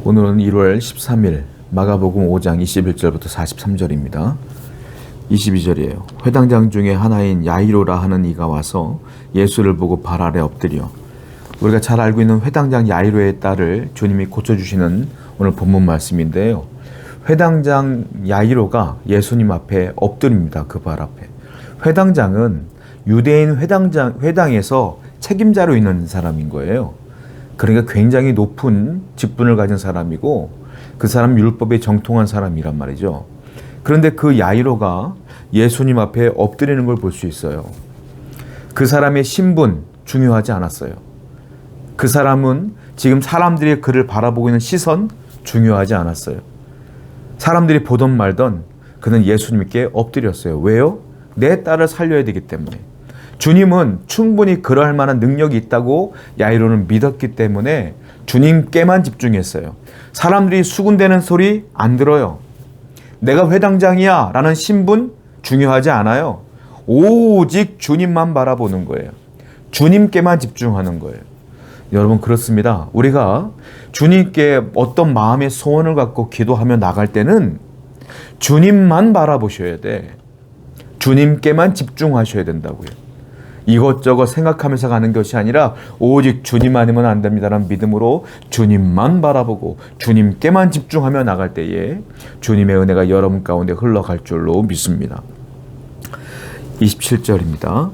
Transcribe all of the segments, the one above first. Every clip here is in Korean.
오늘은 1월 13일 마가복음 5장 21절부터 43절입니다. 22절이에요. 회당장 중에 하나인 야이로라 하는 이가 와서 예수를 보고 발 아래 엎드려. 우리가 잘 알고 있는 회당장 야이로의 딸을 주님이 고쳐주시는 오늘 본문 말씀인데요. 회당장 야이로가 예수님 앞에 엎드립니다. 그 발 앞에. 회당장은 유대인 회당에서 책임자로 있는 사람인 거예요. 그러니까 굉장히 높은 직분을 가진 사람이고 그 사람 율법에 정통한 사람이란 말이죠. 그런데 그 야이로가 예수님 앞에 엎드리는 걸 볼 수 있어요. 그 사람의 신분 중요하지 않았어요. 그 사람은 지금 사람들이 그를 바라보고 있는 시선 중요하지 않았어요. 사람들이 보던 말던 그는 예수님께 엎드렸어요. 왜요? 내 딸을 살려야 되기 때문에. 주님은 충분히 그러할 만한 능력이 있다고 야이로는 믿었기 때문에 주님께만 집중했어요. 사람들이 수군대는 소리 안 들어요. 내가 회당장이야 라는 신분 중요하지 않아요. 오직 주님만 바라보는 거예요. 주님께만 집중하는 거예요. 여러분 그렇습니다. 우리가 주님께 어떤 마음의 소원을 갖고 기도하며 나갈 때는 주님만 바라보셔야 돼. 주님께만 집중하셔야 된다고요. 이것저것 생각하면서 가는 것이 아니라 오직 주님 아니면 안 됩니다라는 믿음으로 주님만 바라보고 주님께만 집중하며 나갈 때에 주님의 은혜가 여러분 가운데 흘러갈 줄로 믿습니다. 27절입니다.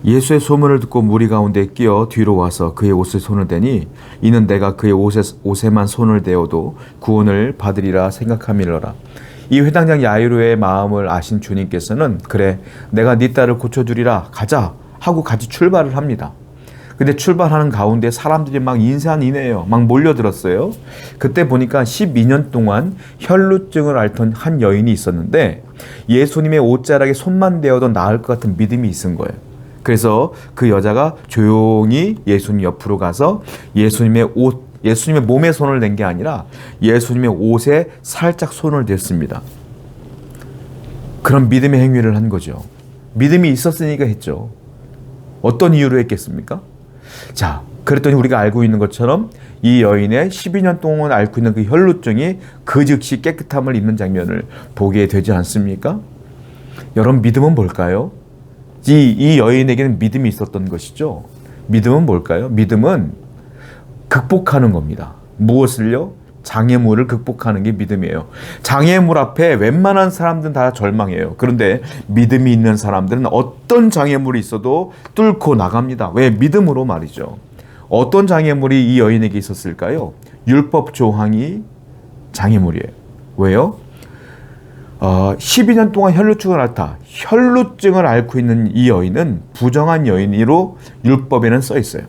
예수의 소문을 듣고 무리 가운데 끼어 뒤로 와서 그의 옷에 손을 대니 이는 내가 그의 옷에만 손을 대어도 구원을 받으리라 생각함이러라. 이 회당장 야이로의 마음을 아신 주님께서는 그래 내가 네 딸을 고쳐주리라 가자 하고 같이 출발을 합니다. 근데 출발하는 가운데 사람들이 막 인산인해요. 막 몰려들었어요. 그때 보니까 12년 동안 혈루증을 앓던 한 여인이 있었는데 예수님의 옷자락에 손만 대어도 나을 것 같은 믿음이 있은 거예요. 그래서 그 여자가 조용히 예수님 옆으로 가서 예수님의 몸에 손을 댄 게 아니라 예수님의 옷에 살짝 손을 댔습니다. 그런 믿음의 행위를 한 거죠. 믿음이 있었으니까 했죠. 어떤 이유로 했겠습니까? 자, 그랬더니 우리가 알고 있는 것처럼 이 여인의 12년 동안 앓고 있는 그 혈루증이 그 즉시 깨끗함을 입는 장면을 보게 되지 않습니까? 여러분 믿음은 뭘까요? 이 여인에게는 믿음이 있었던 것이죠. 믿음은 뭘까요? 믿음은 극복하는 겁니다. 무엇을요? 장애물을 극복하는 게 믿음이에요. 장애물 앞에 웬만한 사람들은 다 절망해요. 그런데 믿음이 있는 사람들은 어떤 장애물이 있어도 뚫고 나갑니다. 왜? 믿음으로 말이죠. 어떤 장애물이 이 여인에게 있었을까요? 율법 조항이 장애물이에요. 왜요? 12년 동안 혈루증을 앓고 있는 이 여인은 부정한 여인으로 율법에는 써 있어요.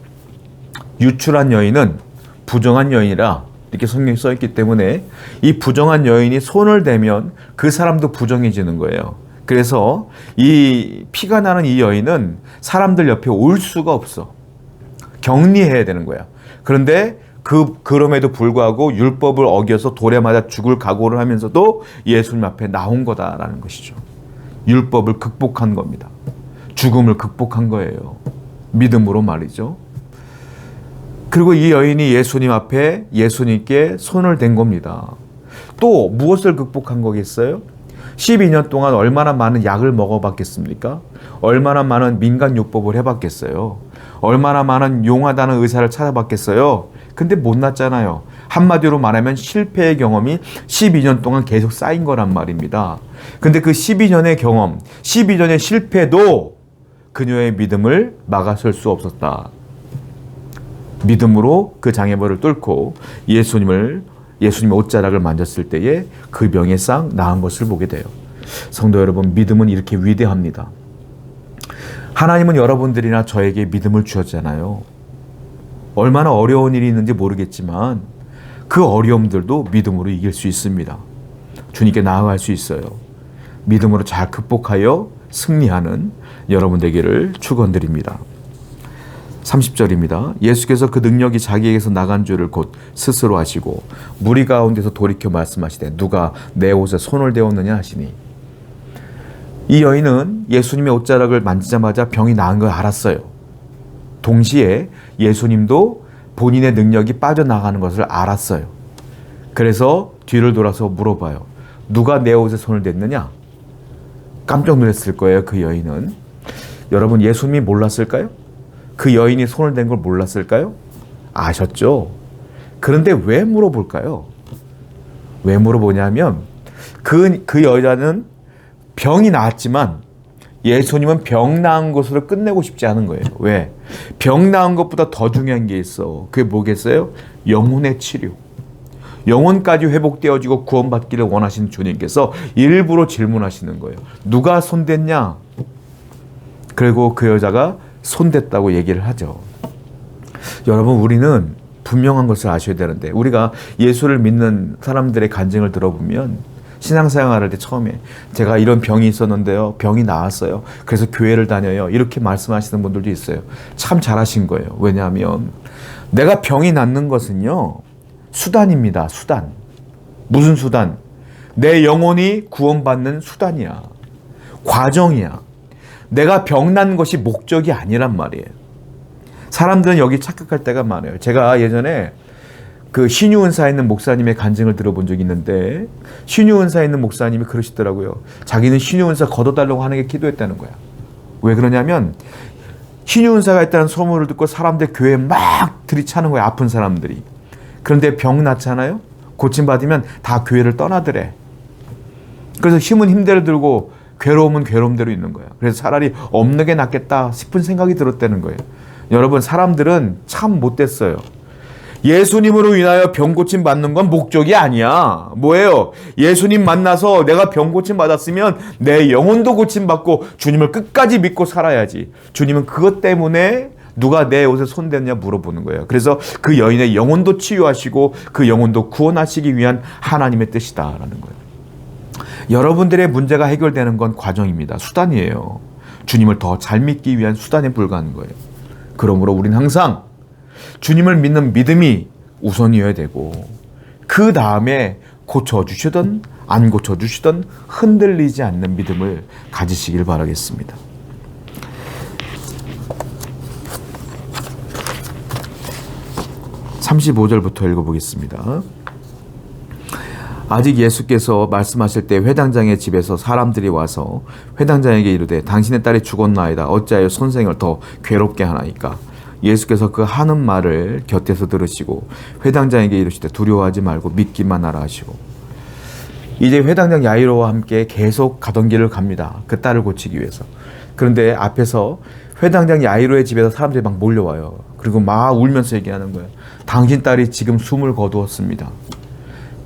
유출한 여인은 부정한 여인이라 이렇게 성경에 써 있기 때문에 이 부정한 여인이 손을 대면 그 사람도 부정해지는 거예요. 그래서 이 피가 나는 이 여인은 사람들 옆에 올 수가 없어. 격리해야 되는 거야. 그런데 그럼에도 불구하고 율법을 어겨서 돌에 맞아 죽을 각오를 하면서도 예수님 앞에 나온 거다라는 것이죠. 율법을 극복한 겁니다. 죽음을 극복한 거예요. 믿음으로 말이죠. 그리고 이 여인이 예수님 앞에 예수님께 손을 댄 겁니다. 또 무엇을 극복한 거겠어요? 12년 동안 얼마나 많은 약을 먹어봤겠습니까? 얼마나 많은 민간요법을 해봤겠어요? 얼마나 많은 용하다는 의사를 찾아봤겠어요? 근데 못 낫잖아요. 한마디로 말하면 실패의 경험이 12년 동안 계속 쌓인 거란 말입니다. 근데 그 12년의 경험, 12년의 실패도 그녀의 믿음을 막아설 수 없었다. 믿음으로 그 장애물을 뚫고 예수님의 옷자락을 만졌을 때에 그 병에 싹 나은 것을 보게 돼요. 성도 여러분, 믿음은 이렇게 위대합니다. 하나님은 여러분들이나 저에게 믿음을 주셨잖아요. 얼마나 어려운 일이 있는지 모르겠지만 그 어려움들도 믿음으로 이길 수 있습니다. 주님께 나아갈 수 있어요. 믿음으로 잘 극복하여 승리하는 여러분 되기를 축원드립니다. 30절입니다. 예수께서 그 능력이 자기에게서 나간 줄을 곧 스스로 아시고 무리 가운데서 돌이켜 말씀하시되 누가 내 옷에 손을 대었느냐 하시니 이 여인은 예수님의 옷자락을 만지자마자 병이 나은 걸 알았어요. 동시에 예수님도 본인의 능력이 빠져나가는 것을 알았어요. 그래서 뒤를 돌아서 물어봐요. 누가 내 옷에 손을 댔느냐? 깜짝 놀랐을 거예요. 그 여인은. 여러분, 예수님이 몰랐을까요? 그 여인이 손을 댄 걸 몰랐을까요? 아셨죠? 그런데 왜 물어볼까요? 왜 물어보냐면 그 여자는 병이 나았지만 예수님은 병 나은 것으로 끝내고 싶지 않은 거예요. 왜? 병 나은 것보다 더 중요한 게 있어. 그게 뭐겠어요? 영혼의 치료. 영혼까지 회복되어지고 구원받기를 원하시는 주님께서 일부러 질문하시는 거예요. 누가 손댔냐? 그리고 그 여자가 손댔다고 얘기를 하죠. 여러분, 우리는 분명한 것을 아셔야 되는데, 우리가 예수를 믿는 사람들의 간증을 들어보면 신앙생활할 때 처음에 제가 이런 병이 있었는데요, 병이 나았어요, 그래서 교회를 다녀요, 이렇게 말씀하시는 분들도 있어요. 참 잘하신 거예요. 왜냐하면 내가 병이 낫는 것은요, 수단입니다. 수단. 무슨 수단? 내 영혼이 구원받는 수단이야. 과정이야. 내가 병난 것이 목적이 아니란 말이에요. 사람들은 여기 착각할 때가 많아요. 제가 예전에 그 신유은사에 있는 목사님의 간증을 들어본 적이 있는데, 신유은사에 있는 목사님이 그러시더라고요. 자기는 신유은사 걷어달라고 하는 게 기도했다는 거야. 왜 그러냐면 신유은사가 있다는 소문을 듣고 사람들 교회에 막 들이차는 거야. 아픈 사람들이. 그런데 병 났잖아요. 고침받으면 다 교회를 떠나더래. 그래서 힘은 힘대로 들고 괴로움은 괴로움대로 있는 거예요. 그래서 차라리 없는 게 낫겠다 싶은 생각이 들었다는 거예요. 여러분, 사람들은 참 못됐어요. 예수님으로 인하여 병 고침 받는 건 목적이 아니야. 뭐예요? 예수님 만나서 내가 병 고침 받았으면 내 영혼도 고침 받고 주님을 끝까지 믿고 살아야지. 주님은 그것 때문에 누가 내 옷에 손댔냐 물어보는 거예요. 그래서 그 여인의 영혼도 치유하시고 그 영혼도 구원하시기 위한 하나님의 뜻이다라는 거예요. 여러분들의 문제가 해결되는 건 과정입니다. 수단이에요. 주님을 더 잘 믿기 위한 수단에 불과한 거예요. 그러므로 우린 항상 주님을 믿는 믿음이 우선이어야 되고, 그 다음에 고쳐주시든 안 고쳐주시든 흔들리지 않는 믿음을 가지시길 바라겠습니다. (35절부터) 읽어보겠습니다. 아직 예수께서 말씀하실 때 회당장의 집에서 사람들이 와서 회당장에게 이르되 당신의 딸이 죽었나이다. 어찌하여 선생을 더 괴롭게 하나이까. 예수께서 그 하는 말을 곁에서 들으시고 회당장에게 이르시되 두려워하지 말고 믿기만 하라 하시고, 이제 회당장 야이로와 함께 계속 가던 길을 갑니다. 그 딸을 고치기 위해서. 그런데 앞에서 회당장 야이로의 집에서 사람들이 막 몰려와요. 그리고 막 울면서 얘기하는 거예요. 당신 딸이 지금 숨을 거두었습니다.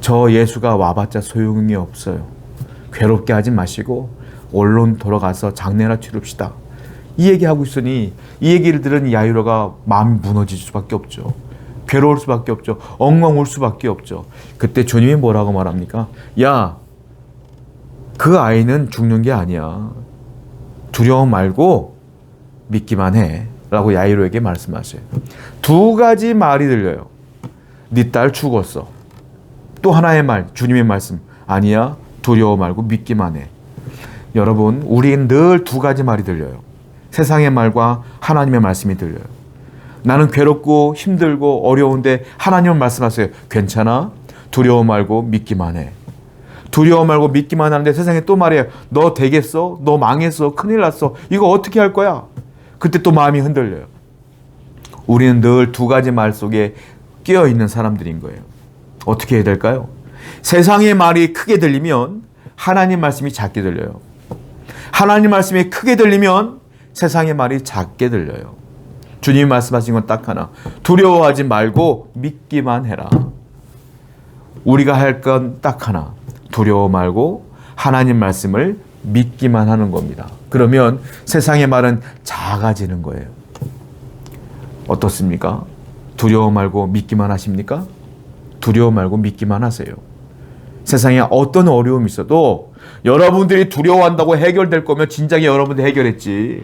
저 예수가 와봤자 소용이 없어요. 괴롭게 하지 마시고 얼른 돌아가서 장례나 치릅시다. 이 얘기하고 있으니 이 얘기를 들은 야이로가 마음이 무너질 수밖에 없죠. 괴로울 수밖에 없죠. 엉엉 울 수밖에 없죠. 그때 주님이 뭐라고 말합니까? 야, 그 아이는 죽는 게 아니야. 두려워 말고 믿기만 해 라고 야이로에게 말씀하셔요. 두 가지 말이 들려요. 네 딸 죽었어. 또 하나의 말, 주님의 말씀. 아니야, 두려워 말고 믿기만 해. 여러분, 우리는 늘 두 가지 말이 들려요. 세상의 말과 하나님의 말씀이 들려요. 나는 괴롭고 힘들고 어려운데 하나님은 말씀하세요. 괜찮아? 두려워 말고 믿기만 해. 두려워 말고 믿기만 하는데 세상에 또 말해요. 너 되겠어? 너 망했어? 큰일 났어? 이거 어떻게 할 거야? 그때 또 마음이 흔들려요. 우리는 늘 두 가지 말 속에 끼어 있는 사람들인 거예요. 어떻게 해야 될까요? 세상의 말이 크게 들리면 하나님 말씀이 작게 들려요. 하나님 말씀이 크게 들리면 세상의 말이 작게 들려요. 주님이 말씀하신 건 딱 하나. 두려워하지 말고 믿기만 해라. 우리가 할 건 딱 하나. 두려워 말고 하나님 말씀을 믿기만 하는 겁니다. 그러면 세상의 말은 작아지는 거예요. 어떻습니까? 두려워 말고 믿기만 하십니까? 두려워 말고 믿기만 하세요. 세상에 어떤 어려움이 있어도 여러분들이 두려워한다고 해결될 거면 진작에 여러분들이 해결했지.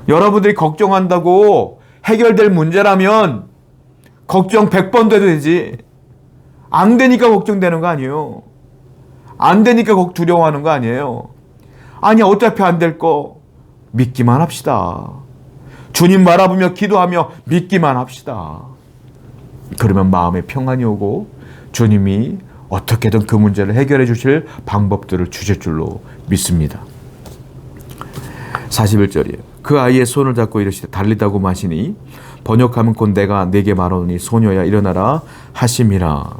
여러분들이 걱정한다고 해결될 문제라면 걱정 100번 돼도 되지. 안 되니까 걱정되는 거 아니에요. 안 되니까 두려워하는 거 아니에요. 아니, 어차피 안 될 거 믿기만 합시다. 주님 바라보며 기도하며 믿기만 합시다. 그러면 마음에 평안이 오고 주님이 어떻게든 그 문제를 해결해 주실 방법들을 주실 줄로 믿습니다. 41절이에요. 그 아이의 손을 잡고 이르시되 달리다고 마시니 번역하면 곧 내가 네게 말하노니 소녀야 일어나라 하심이라.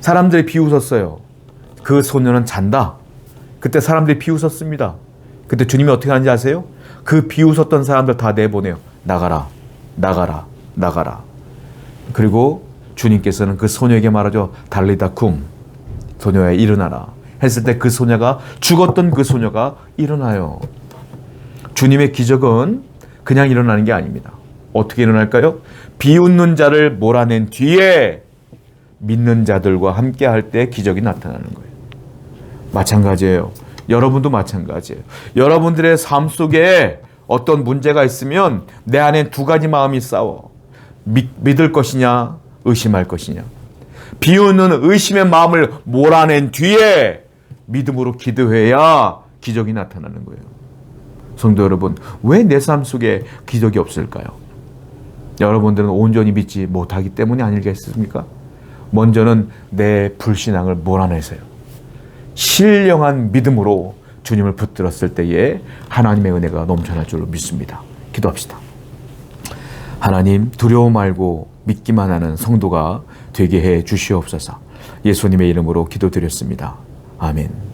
사람들이 비웃었어요. 그 소녀는 잔다. 그때 사람들이 비웃었습니다. 그때 주님이 어떻게 하는지 아세요? 그 비웃었던 사람들 다 내보내요. 나가라, 나가라, 나가라. 그리고 주님께서는 그 소녀에게 말하죠. 달리다 쿰, 소녀야 일어나라 했을 때 그 소녀가, 죽었던 그 소녀가 일어나요. 주님의 기적은 그냥 일어나는 게 아닙니다. 어떻게 일어날까요? 비웃는 자를 몰아낸 뒤에 믿는 자들과 함께 할 때 기적이 나타나는 거예요. 마찬가지예요. 여러분도 마찬가지예요. 여러분들의 삶 속에 어떤 문제가 있으면 내 안에 두 가지 마음이 싸워. 믿을 것이냐, 의심할 것이냐. 비웃는 의심의 마음을 몰아낸 뒤에 믿음으로 기도해야 기적이 나타나는 거예요. 성도 여러분, 왜 내 삶 속에 기적이 없을까요? 여러분들은 온전히 믿지 못하기 때문이 아니겠습니까? 먼저는 내 불신앙을 몰아내세요. 신령한 믿음으로 주님을 붙들었을 때에 하나님의 은혜가 넘쳐날 줄로 믿습니다. 기도합시다. 하나님, 두려움 말고 믿기만 하는 성도가 되게 해 주시옵소서. 예수님의 이름으로 기도드렸습니다. 아멘.